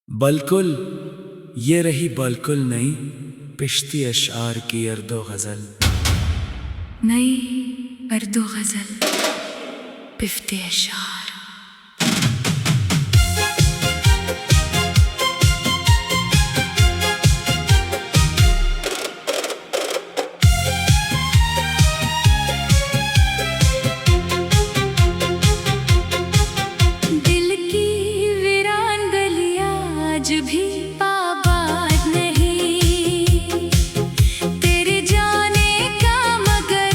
बल्कुल ये रही बिल्कुल नई पिश्ती अशार की अर्दो गज़ल। नई अर्दो गज़ल पिफ्ते अशार। दिल की वीरान गलियां आज भी आबाद नहीं, तेरे जाने का मगर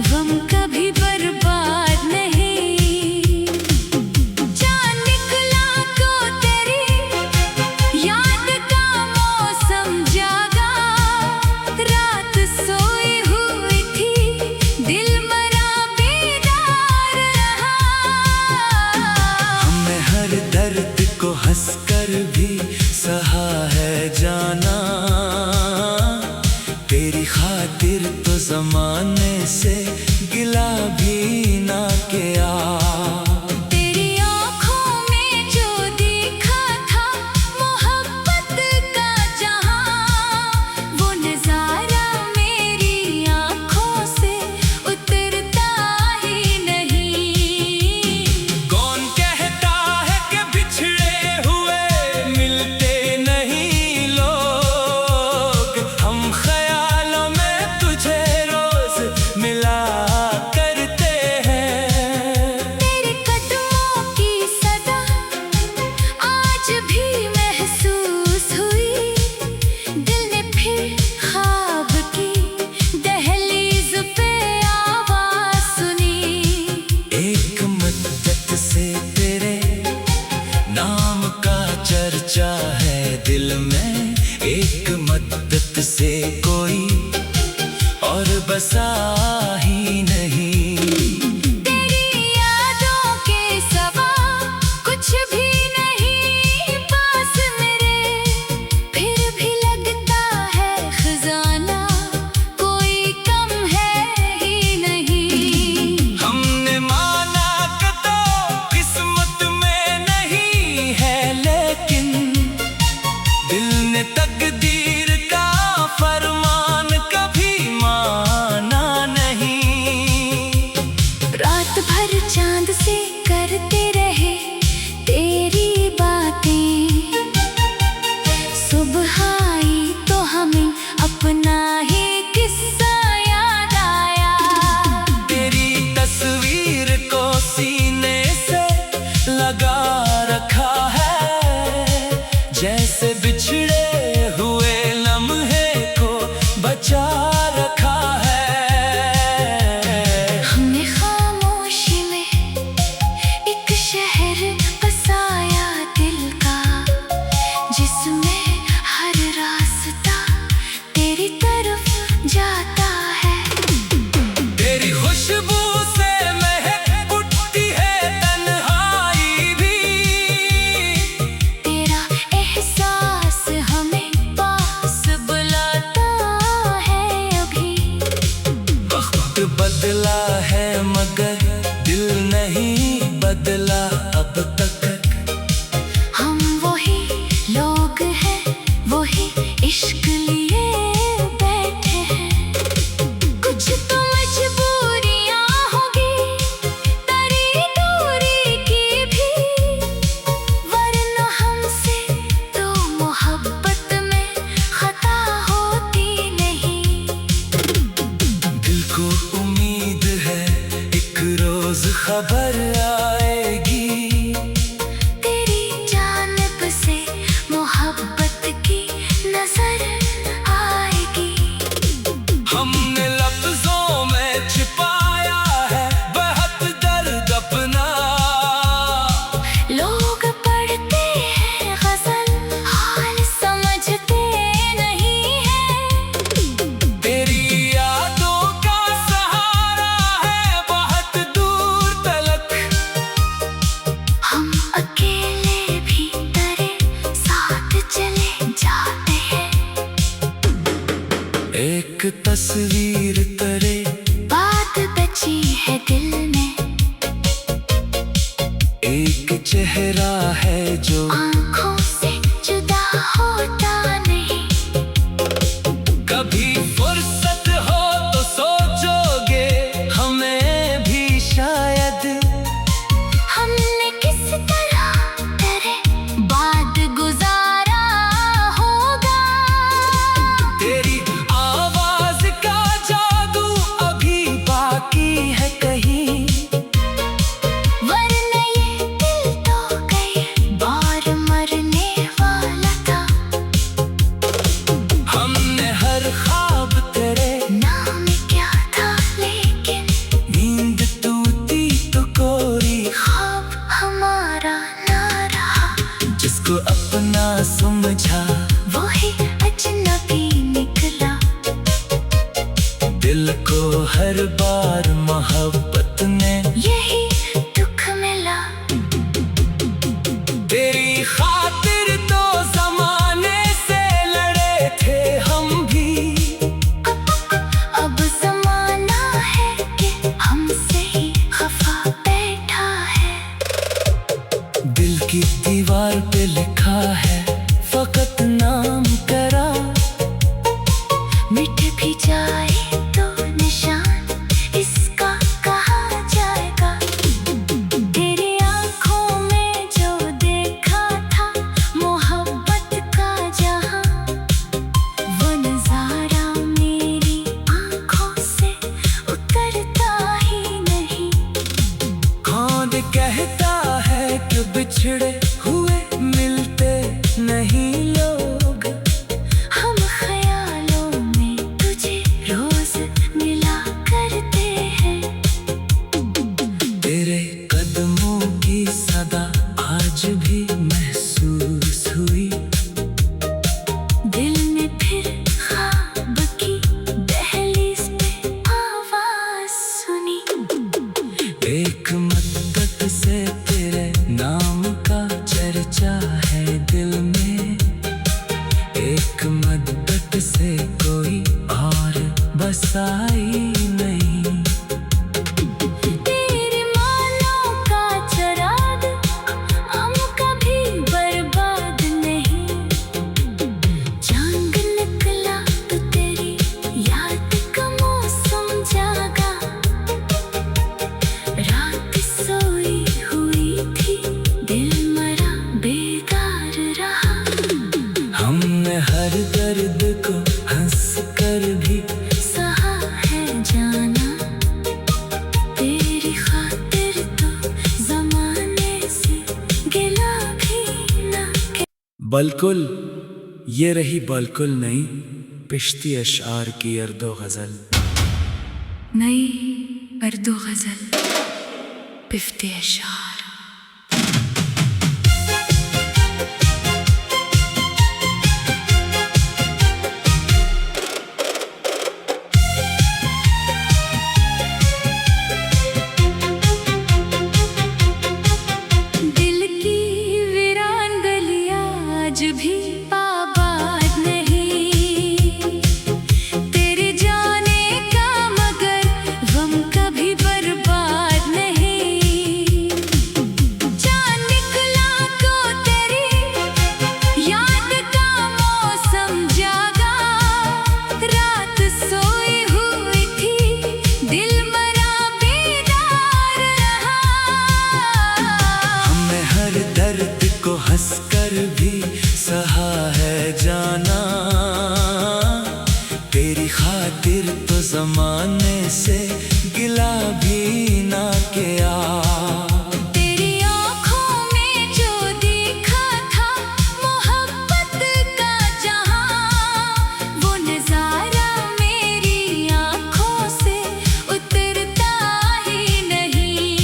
गम कभी बर्बाद नहीं। चांद निकला तो तेरी याद का मौसम जागा, रात सोई हुई थी दिल मरा बेदार रहा। हमने हर दर्द को हंसकर भी सहा है जाना, तेरी खातिर तो ज़माने से गिला भी ना किया। तेरी आँखों में जो देखा था मोहब्बत का जहां, वो नज़ारा मेरी आँखों से उतरता ही नहीं। कौन कहता है कि बिछड़े हुए मिलते नहीं लोग, हम ख्यालों में तुझे रोज मिला करते हैं। तेरे कदमों की सदा आज भी महसूस हुई, दिल ने फिर ख्वाब की दहलीज पे आवाज़ सुनी। एक मुद्दत से तेरे नाम का चर्चा है दिल में, एक मुद्दत से कोई और बसा ही नहीं। तेरी यादों के सिवा कुछ भी नहीं पास मेरे, फिर भी लगता है खजाना कोई कम है ही नहीं। हमने माना कि तो किस्मत में नहीं है, लेकिन दिल ने तकदीर का फरमान कभी माना नहीं। रात भर चांद से करते रहे तेरी बातें, सुबह आई तो हमें अपना ही किस्सा याद आया। तेरी तस्वीर को सीने से लगा रखा है, जैसे बिछड़े हुए लम्हे को बचा रखा है। हमने खामोशी में एक शहर बसाया दिल का, जिसमें हर रास्ता तेरी तरफ जाता है। तेरी खुशबू से महक उठती है तन्हाई भी, तेरा एहसास हमें पास बुलाता है अभी। वक्त बदला है मगर दिल नहीं बदला अब तक। हम वही लोग हैं, वही इश्क लिए बैठे हैं। कुछ तो मजबूरियां होगी तेरी दूरी की भी, वरना हमसे तो मोहब्बत में खता होती नहीं। दिल को उम्मीद है एक रोज खबर आएगी, तेरी जानिब से मोहब्बत की नजर आएगी। हमने लफ्जों में छिपाया है बहुत दर्द अपना, लोग पढ़ते हैं गजल हाल समझते नहीं है। तेरी यादों का सहारा है बहुत दूर तलक, हम अकेले भी तेरे साथ चले जाते हैं। एक तस्वीर तेरे बात बची है दिल में, एक चेहरा है जो आँखों से जुदा समझा वही अजनबी निकला। दिल को हर बार मोहब्बत ने यही दुख मिला। तेरी खातिर तो जमाने से लड़े थे हम भी। अब जमाना है कि हमसे ही खफा बैठा है। दिल की दीवार पे लिखा है फकत नाम करा। मिट भी जाए तो निशान इसका कहा जाएगा। तेरी आंखों में जो देखा था मोहब्बत का जहां, वो नजारा मेरी आंखों से उतरता ही नहीं। कौन कहता है कि बिछड़े हुए मिलते नहीं लोग। हम ख्यालों में तुझे रोज मिला करते हैं। तेरे कदमों की सदा आज भी महसूस हुई। दिल ने फिर ख्वाब की दहलीज पे आवाज सुनी। एक मद्दत से तेरे नाम का चर्चा है दिल में। एक मद्दत से कोई और बसाई नहीं। तेरे मालों का चराग हम कभी बर्बाद नहीं। चांद निकला तो तेरी याद का मौसम जागा। रात सोई हुई थी दिल मरा बेकार रहा। हमने हर दर्द को हंस कर भी सहा है जाना। तेरी खातिर तो जमाने से गिला भी ना के। बिल्कुल ये रही बिल्कुल नहीं पिश्ती अशार की अर्दो गजल। नई अर्दो गजल पिफ्ते अशार। दिल की वीरान गलियां आज भी आबाद नहीं। तेरे जाने का मगर गम कभी बर्बाद नहीं। चांद निकला को तेरी याद का मौसम जागा। रात सोई हुई थी दिल मरा बेदार रहा। हमने हर दर्द को हंस कर भी सहा है जाना। तेरी खातिर तो जमाने से गिला भी ना किया। तेरी आंखों में जो देखा था मोहब्बत का जहां, वो नजारा मेरी आंखों से उतरता ही नहीं।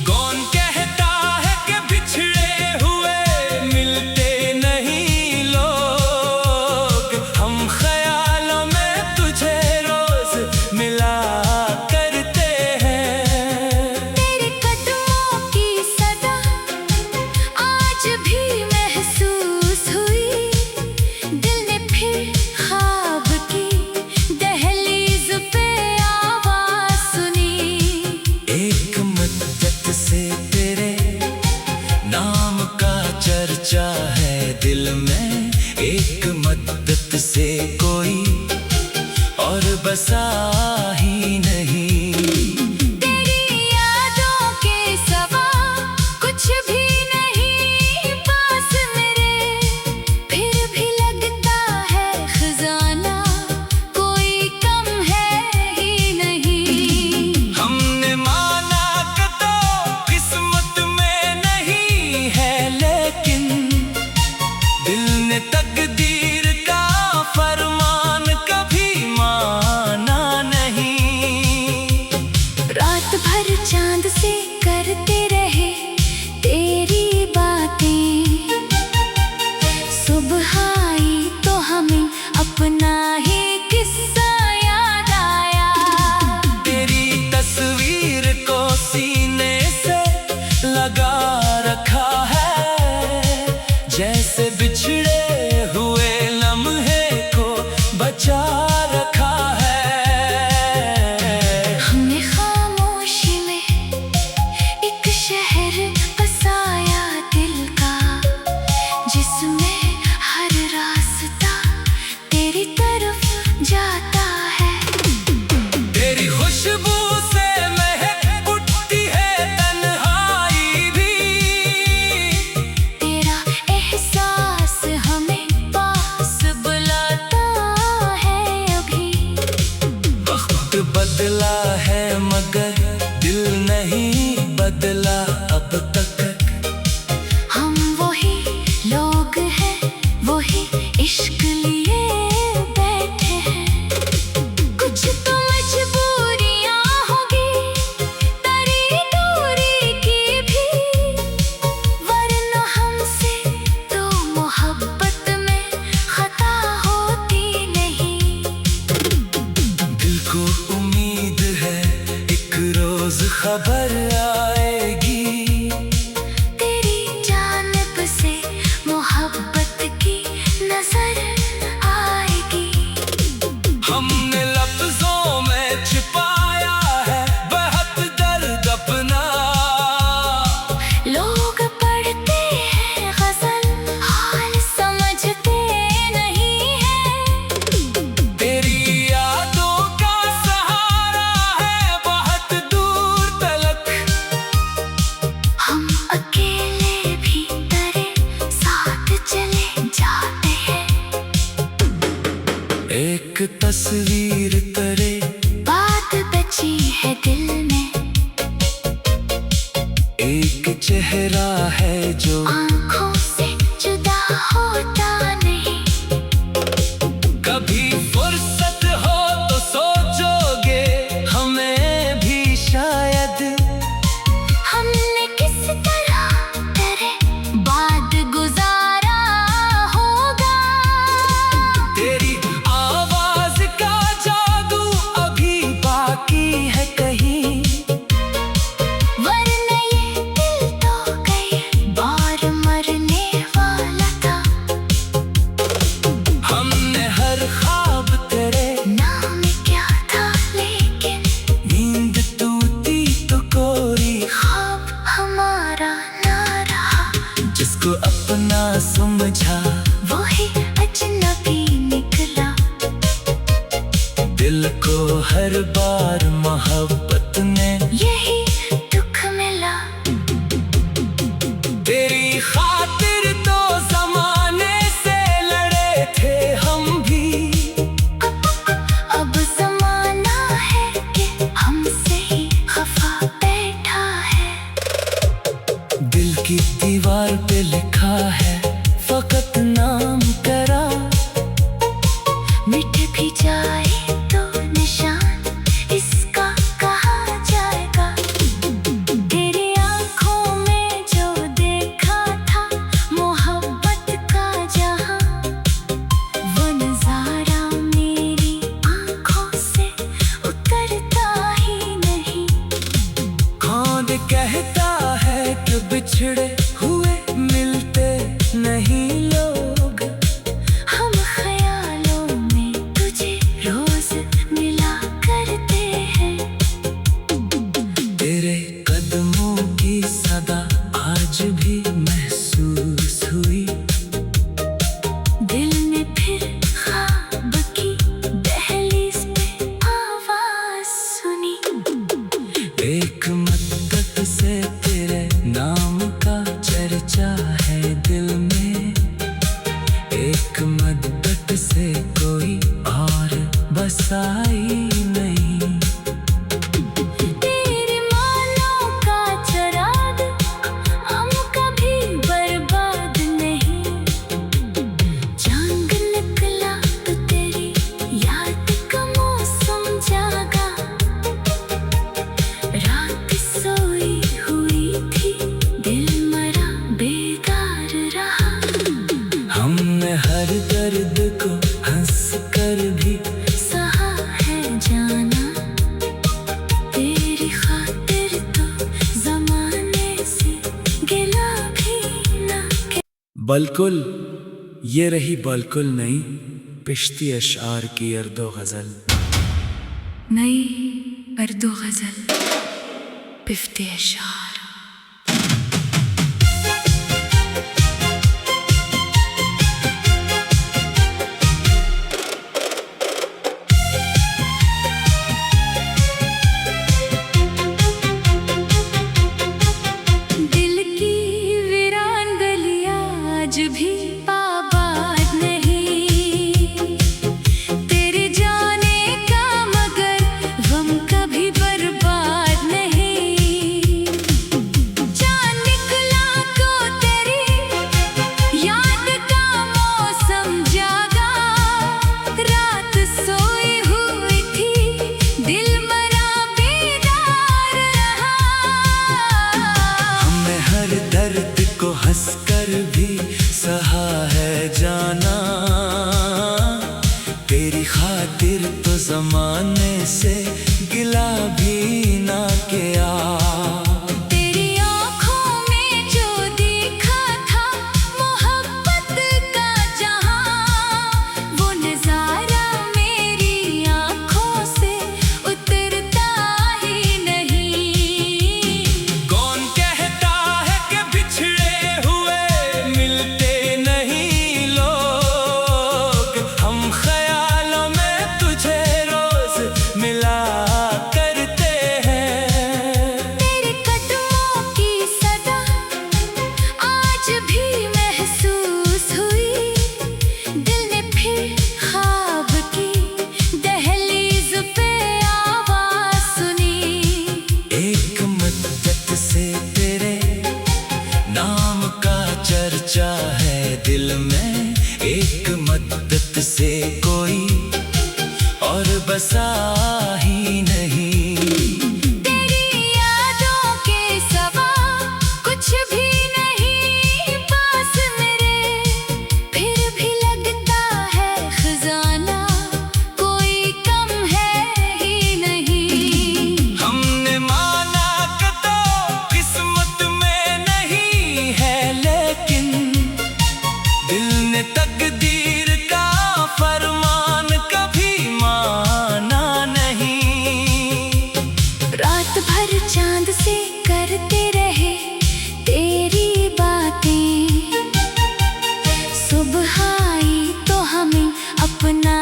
कौन कहता है कि बिछड़े हुए मिलते नहीं लोग। हम ख्यालों में तुझे रोज मिला करते हैं। तेरे कदमों की सदा आज भी महसूस हुई। दिल ने फिर ख्वाब की दहलीज पे आवाज सुनी। एक मद्दत से तेरे नाम का चर्चा है दिल में। एक मद्दत से कोई और बसा ही नहीं। तेरी यादों के सिवा कुछ भी नहीं पास मेरे। फिर भी लगता है खजाना कोई कम है ही नहीं। हमने माना कि तो किस्मत में नहीं है, लेकिन दिल ने तकदीर का फरमान कभी माना नहीं। बिछड़े हुए लम्हे को बचा रखा है। हमने खामोशी में एक शहर बसाया दिल का, जिसमें हर रास्ता तेरी तरफ जाता है। तेरी खुशबू से महक उठती है तन्हाई भी, तेरा एहसास हमें पास बुलाता है अभी। वक्त बदला है मगर दिल नहीं बदला अब तक। हम वही लोग हैं, वही इश्क लिए बैठे हैं। कुछ तो मजबूरियां होगी तेरी दूरी की भी, वरना हमसे तो मोहब्बत में खता होती नहीं। दिल को उम्मीद है एक रोज खबर आएगी, तेरी जानिब से मोहब्बत की नजर आएगी। हमने लफ्जों में छिपाया है बहुत दर्द अपना। लोग पढ़ते हैं गजल, हाल समझते नहीं हैं। तेरी यादों का सहारा है बहुत दूर तलक। हम अकेले भी तेरे साथ चले जाते हैं। एक तस्वीर तेरे बात बची है दिल में, एक चेहरा है जो आंखों से जुदा होता नहीं। कभी फुर्सत हो तो सोचोगे हमें भी शायद। हमने किस तरह तेरे बाद गुजारा होगा। तेरी आवाज का जादू अभी बाकी है कहीं, वरना ये दिल तो कई बार मरने वाला था। हमने हर ख्वाब तेरे नाम क्या था लेकिन नींद टूटी तो कोरी, ख्वाब हमारा ना रहा। जिसको अपना समझा वही अजनबी निकला। दिल को हर बार मोहब्बत ने यही दुख मिला। तेरी खातिर तो जमाने से लड़े थे हम भी। अब जमाना है कि हमसे ही खफा बैठा है। दिल की दीवार पे लिखा है फकत नाम तेरा, मिट भी जाए तो निशान इसका कहा जाएगा। तेरी आंखों में जो देखा था मोहब्बत का जहां, वो नजारा मेरी आंखों से उतरता ही नहीं। कौन कहता है कि बिछड़े हुए मिलते नहीं लोग। हम ख्यालों में तुझे रोज मिला करते हैं। तेरे कदमों की सदा आज भी महसूस हुई। दिल ने फिर ख्वाब की दहलीज पे आवाज सुनी। एक मद्दत से तेरे नाम का चर्चा है दिल में, एक मद्दत से कोई और बसाई नहीं। तेरी मालों का चराग हम कभी बर्बाद नहीं। जंग निकला तो तेरी याद का मौसम जागा। रात सोई हुई थी, दिल मरा बेकार रहा। हमने हर दर्द को हंस कर भी सहा है जाना। तेरी खातिर तो जमाने से गिला भी ना। बिल्कुल ये रही बिल्कुल नई पिश्ती अशार की अर्दो गज़ल। नई अर्दो गज़ल पिफ्ते अशार। दिल की वीरान गलियां आज भी आबाद नहीं, तेरे जाने का मगर गम कभी बर्बाद नहीं। चांद निकला तो तेरी याद का मौसम जागा, रात सोई हुई थी दिल मरा बेदार रहा। हमने हर दर्द को हंसकर भी सहा है जाना, तेरी खातिर तो ज़माने से गिला भी ना किया। तेरी आँखों में जो देखा था मोहब्बत का जहां, वो नज़ारा मेरी आँखों से उतरता ही नहीं। कौन कहता है कि बिछड़े हुए मिलते नहीं लोग, हम ख्यालों में तुझे रोज मिला करते हैं। तेरे कदमों की सदा आज भी महसूस हुई, दिल ने फिर ख्वाब की दहलीज पे आवाज़ सुनी। एक मुद्दत से तेरे नाम का चर्चा है दिल में, एक मुद्दत से कोई और बसा ही नहीं। तेरी यादों के सिवा कुछ भी नहीं पास मेरे, फिर भी लगता है खजाना कोई कम है ही नहीं। हमने माना कि तो किस्मत में नहीं है, लेकिन दिल ने तकदीर का फरमान कभी माना नहीं। रात भर चांद से करते रहे तेरी बातें, सुबह आई तो हमें अपना